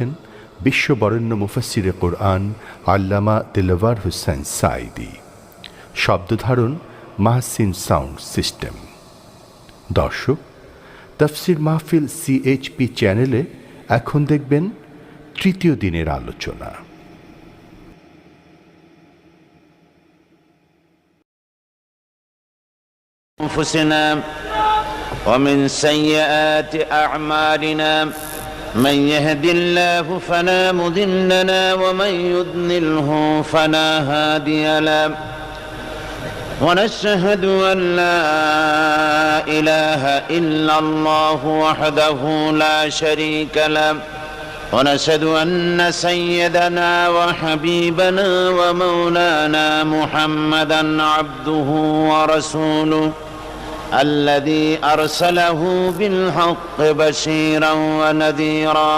করেছেন বিশ্ববরেণ্য মুফাসসিরে কোরআন আল্লামা দিলওয়ার হোসেন সাঈদী। শব্দধারণ মাহসিন সাউন্ড সিস্টেম। দর্শক, তাফসির মাহফিল CHP চ্যানেলে এখন দেখবেন তৃতীয় দিনের আলোচনা। أنفسنا ومن سيئات أعمالنا من يهد الله فلا مضل له ومن يضلله فلا هادي له ونشهد أن لا إله إلا الله وحده لا شريك له ونشهد أن سيدنا وحبيبنا ومولانا محمدا عبده ورسوله الذي أرسله بالحق بشيرا ونذيرا